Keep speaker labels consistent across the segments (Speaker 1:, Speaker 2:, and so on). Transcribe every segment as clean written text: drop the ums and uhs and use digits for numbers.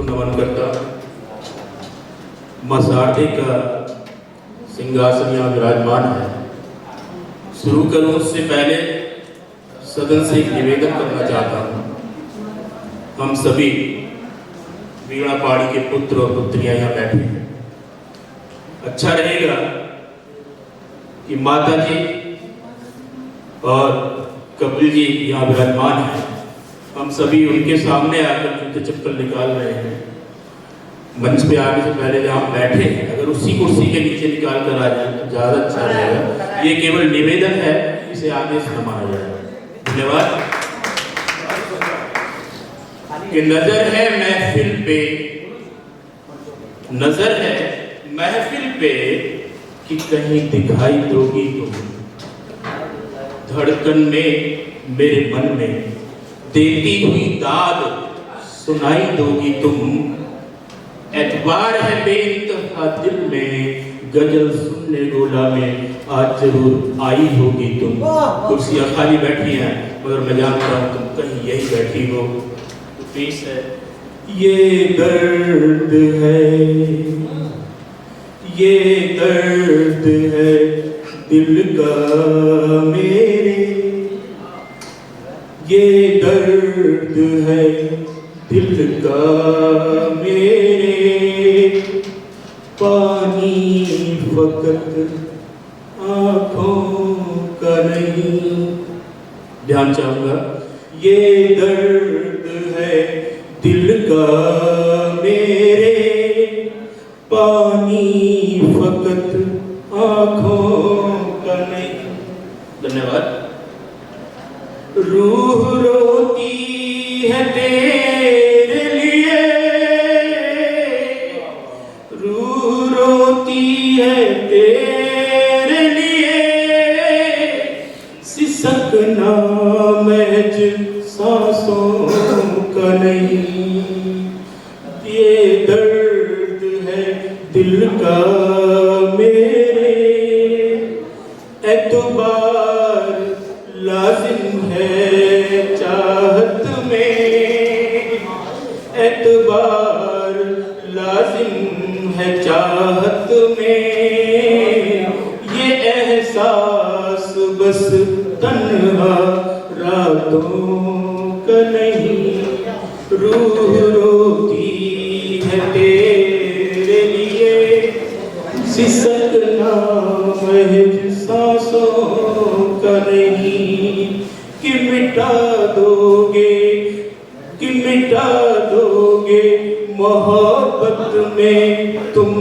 Speaker 1: को नमन करता। मां शारदे का सिंहासन यहाँ विराजमान है। शुरू करूं उससे पहले सदन से एक निवेदन करना चाहता हूँ। हम सभी वीणा पाड़ी के पुत्र और पुत्रियां यहाँ बैठे हैं। अच्छा रहेगा कि माता जी और कपिल जी यहाँ विराजमान हैं। हम सभी उनके सामने आकर जूते चप्पल निकाल रहे हैं। मंच पे आने से पहले जहाँ बैठे हैं अगर उसी कुर्सी के नीचे निकाल कर आ जाए तो ज़्यादा अच्छा रहेगा। ये केवल निवेदन है, इसे आदेश न माना जाए। धन्यवाद। कि नजर है महफिल पे, नजर है महफिल पे कि कहीं दिखाई दोगी तुम। धड़कन में मेरे मन में देती हुई दाद सुनाई दोगी तुम। एतबार है बेइंतहा दिल में, गजल सुनने गोला में आज जरूर आई होगी तुम। कुर्सियां खाली बैठी हैं मगर मैं जानता हूं तुम कहीं यही बैठी हो। तो पेश है ये दर्द है, ये दर्द है दिल का मेरे, ये दर्द है दिल का मेरे। पानी फकत आँखों का नहीं। ध्यान चाहूंगा। ये दर्द है दिल का मेरे, पानी फकत आँखों का नहीं। धन्यवाद। रूह रोती है तेरे लिए, रूह रोती है तेरे लिए। सिसकना महज सांसों का नहीं। ये दर्द है दिल का मेरे। एतबार लाजिम है चाहत में, एतबार लाजिम है चाहत में। ये एहसास बस तन्हा रातों का नहीं। रूह रोती है तेरे लिए, सिसकना महज सांसों का नहीं। कि मिटा दोगे, कि मिटा दोगे मोहब्बत में तुम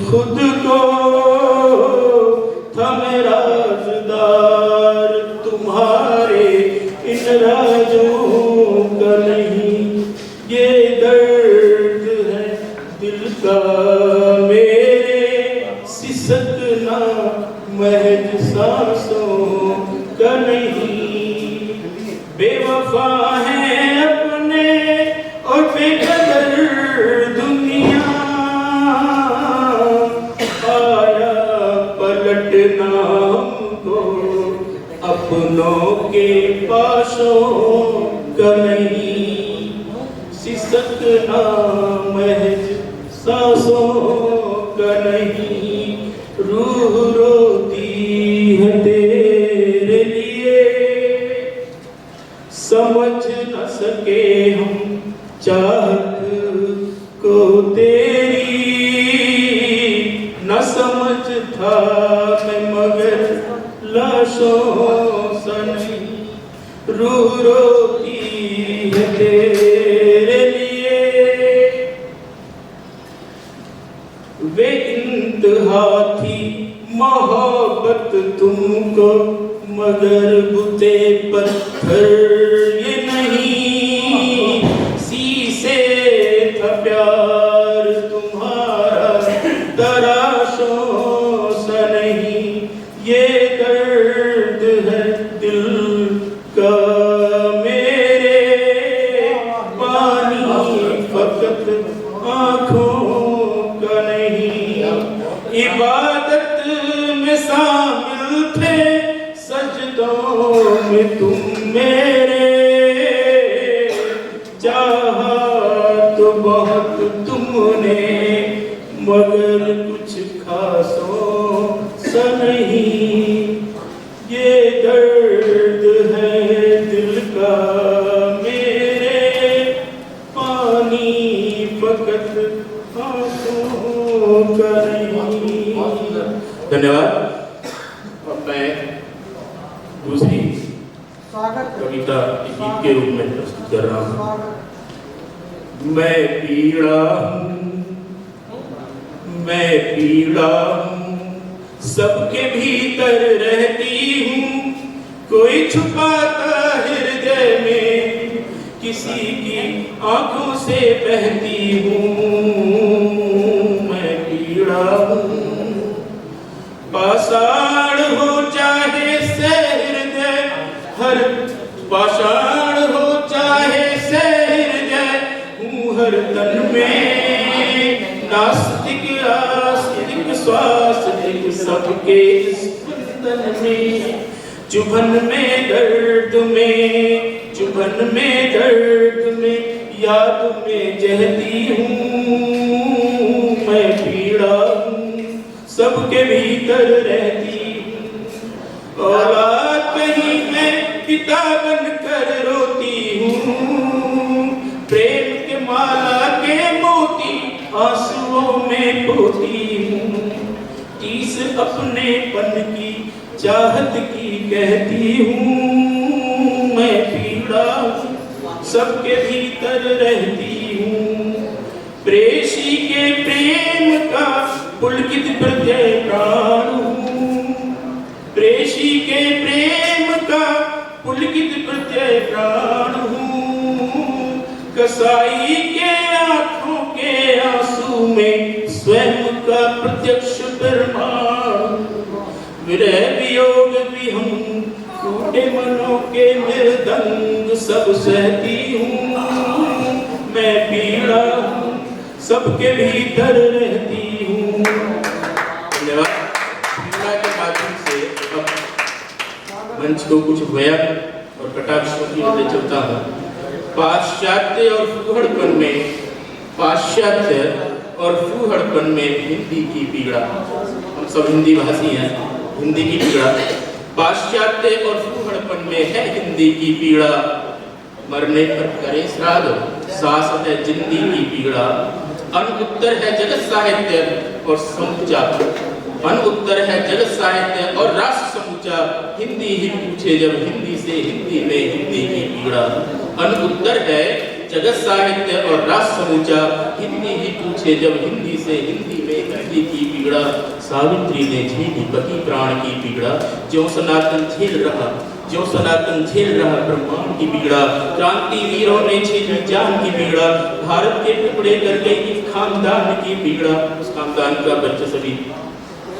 Speaker 1: खुद को। था मेरा राज़दार तुम्हारे इन राजों का नहीं। ये दर्द है दिल का मेरे, सिसकना महज सांसों का नहीं। बेवफा है अपने और बेकदर दुनिया, आया पलटना हमको अपनों के पासों का नहीं। सिसकना महज सांसों का नहीं। रूह रोती है तेरे लिए, समझ न सके हम चाहत को तेरी। न समझ था मैं मगर लाशों सा नहीं। रूह रोती है तेरे लिए। वे इंतहा थी मोहब्बत तुमको मगर बुते पत्थर ये नहीं। शीशे था प्यार तुम्हारा तराशों सा नहीं। ये दर्द है दिल का मेरे, पानी फकत आँखों का नहीं। इबादत में शामिल थे सजदों में तुम मेरे। चाहा तो बहुत तुमने, मगर कुछ खासों सा नहीं। ये दर्द है दिल का मेरे, पानी फकत आंखों का नहीं। धन्यवाद। अब मैं दूसरी कविता गीत के रूप में प्रस्तुत कर रहा हूँ। मैं पीड़ा हूँ, सबके भीतर रहती हूँ, कोई छुपाता हृदय में, किसी की आंखों से बहती हूँ। मैं पीड़ा हूँ, पाषाण हो चाहे से हृदय, हर पाषाण हो चाहे से हृदय, हूँ हर तन में नास्तिक आस्तिक स्वास्तिक सबके स्पंदन में। चुभन में दर्द में, चुभन में दर्द में, याद में जहती हूँ। मैं पीड़ा हूँ, सबके भीतर रहती हूँ। औलाद कहीं मैं पिता बनकर रोती हूँ, प्रेम के माला के मोती आंसुओं में पोती हूँ। तीस अपनेपन की चाहत की कहती हूँ। मैं पीड़ा हूँ, सबके भीतर रहती हूँ। प्रेषी के प्रेम का पुलकित प्रत्यय प्राण हूँ, प्रेषी के प्रेम का पुलकित प्रत्यय प्राण हूँ। कसाई के आंखों के आंसू में स्वयं का प्रत्यक्ष प्रमाण। विरह वियोग भी हम टूटे मनों के मृदंग सब सहती हूँ। मैं पीड़ा हूँ, सबके भीतर रहती हूँ। धन्यवाद। पीड़ा के माध्यम से अब मंच को कुछ व्यंग और कटाक्षों की ओर चलता हूँ। पाश्चात्य और फूहड़पन में, पाश्चात्य और फूहड़पन में हिंदी की पीड़ा। हम सब हिंदी भाषी हैं। हिंदी की पीड़ा पाश्चात्य और फूहड़पन में है हिंदी की पीड़ा। मरने पर करे श्राद्ध, सास है जिंदी की पीड़ा। अन उत्तर है जगत साहित्य और समूचा, अन उत्तर है जगत साहित्य और राष्ट्र समूचा। हिंदी ही पूछे जब हिंदी से हिंदी में हिंदी की पीड़ा। अन उत्तर है जगत साहित्य और राष्ट्र समूचा, हिंदी ही पूछे जब हिंदी से हिंदी में हिंदी की पीड़ा। सावित्री ने झेली पति प्राण की पीड़ा, जो सनातन झेल रहा, जो सनातन झेल रहा ब्रह्मांड की पीड़ा। क्रांति वीरों ने झेली जान की पीड़ा, भारत के टुकड़े कर गई एक खानदान की पीड़ा। उस खानदान का बच्चे सभी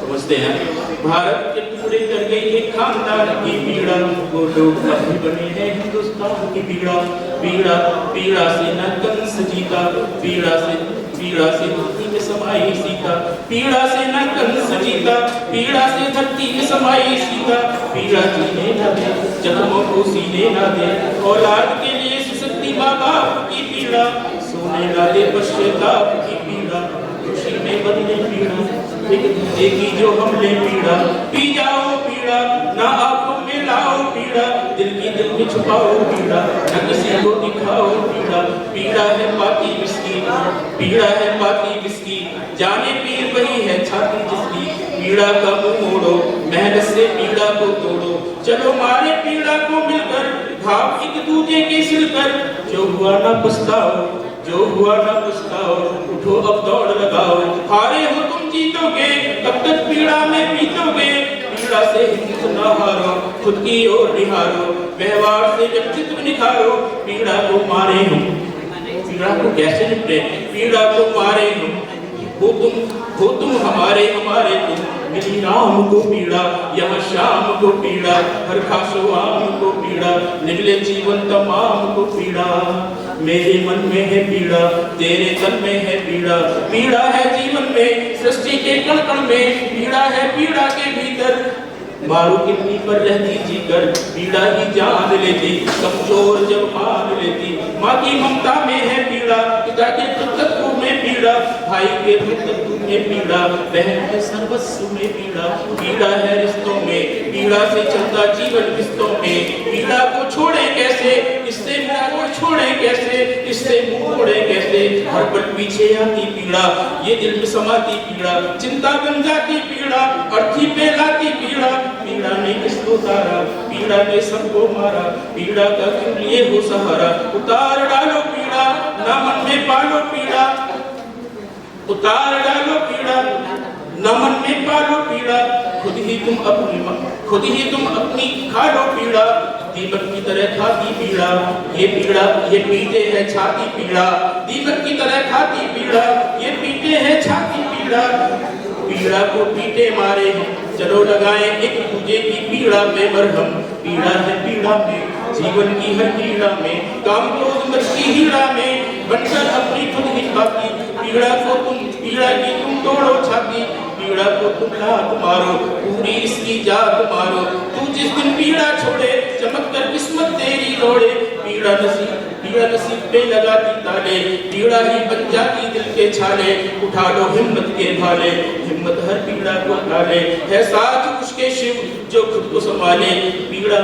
Speaker 1: समझते हैं। भारत के टुकड़े कर गई एक खानदान की पीड़ा, वो लोग अभी बने हैं हिंदुस्तान की पीड़ा। पीड़ा पीड़ा से न कंस जीता, पीड़ा से धरती में समाई सीता। पीड़ा से न कंस जीता, पीड़ा से धरती में समाई सीता। पीड़ा जीने न दे, जख्मों को सीने न दे, औलाद के लिए सशक्ति माँ बाप की पीड़ा। सोने न दे पश्चाताप की पीड़ा, खुशी में बदले पीड़ा। एक दूजे की जो हमले पीड़ा, पी जाओ पीड़ा, ना आंखों में लाओ पीड़ा। दिल की दिल में छुपाओ पीड़ा, न किसी को दिखाओ पीड़ा। पीड़ा है पाती विस्की, पीड़ा है पाती विस्की, जाने पीर वही है छाती जिसकी। पीड़ा का मुंह मोड़ो, मेहनत से पीड़ा को तोड़ो। चलो मारे पीड़ा को मिलकर, भाव एक दूजे के सिलकर। जो हुआ ना पछताओ, जो हुआ ना पछताओ, उठो अब दौड़ लगाओ। हारे हो तुम जीतोगे, कब तक पीड़ा में बीतोगे। पीड़ा से हिम्मत न हारो, खुद की ओर निहारो, व्यवहार से व्यक्तित्व निखारो। पीड़ा को मारे हम, पीड़ा को कैसे निपटे। पीड़ा को मारे हम, हो तुम हमारे हमारे तुम। मिली राम को पीड़ा, यह शाम को पीड़ा, हर खासो आम को पीड़ा, निकले जीवन तमाम को पीड़ा। मेरे मन में है पीड़ा, तेरे तन में है पीड़ा। पीड़ा है जीवन में, सृष्टि के कण कण में, पीड़ा है पीड़ा के भीतर। मारू कितनी पर रहती जीकर, पीड़ा ही जान लेती, कमजोर जब मान लेती। माँ की ममता में है पीड़ा, पिता के पुत्रत्व में पीड़ा, भाई के पुत्रत्व में पीड़ा, बहन के सर्वस्व में पीड़ा, पीड़ा है रिश्तों में, पीड़ा से चलता जीवन रिश्तों में, पीड़ा को छोड़े कैसे, इससे पीड़ा को छोड़े कैसे, इससे मुंह मोड़े कैसे, हर पल पीछे आती पीड़ा, ये दिल में समाती पीड़ा, चिंता बन जाती पीड़ा, अर्थी पे लाती पीड़ा, पीड़ा ने किसको तारा, पीड़ा ने सबको मारा, पीड़ा का क्यों लिए हो सहारा, उतार डालो पीड़ा, ना मन में पालो पीड़ा, उतार डालो पीड़ा, न मन में पालो पीड़ा, खुद ही तुम अपनी खा लो पीड़ा, दीपक की तरह खाती पीड़ा, ये पीते हैं छाती पीड़ा, दीपक की तरह खाती पीड़ा, ये पीते हैं छाती पीड़ा, पीड़ा को पीटे मारे हैं, चलो लगाएं एक दूजे की पीड़ा पे मरहम, पीड़ा है पीड़ा में, जीवन की हर पीड़ा में, काम क्रोध मत की हीरा में, बनकर अपनी खुद ही खाती, पीड़ा की तुम तोड़ो छाती, पीड़ा को तुम लात मारो, पूरी इसकी जात मारो, तू जिस दिन पीड़ा छोड़े, चमक कर किस्मत तेरी रोड़े, पीड़ा नसीब पे लगाती ताले, पीड़ा ही बन जाती दिल के छाले, उठा लो हिम्मत के भाले, हिम्मत हर पीड़ा को टाले, है साथ उसके शिव जो खुद को संभाले, पीड़ा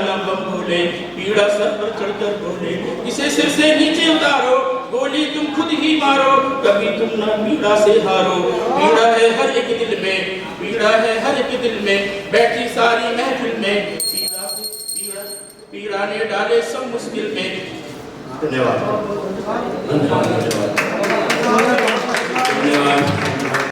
Speaker 1: ना बम भूले, पीड़ा सर पर चढ़कर बोले, इसे सिर से नीचे उतारो, गोली तुम खुद ही मारो, कभी तुम ना पीड़ा से हारो, पीड़ा है हर एक दिल में, पीड़ा है हर एक दिल में, बैठी सारी महफिल में, पीड़ा ने डाले सब मुश्किल में। धन्यवाद।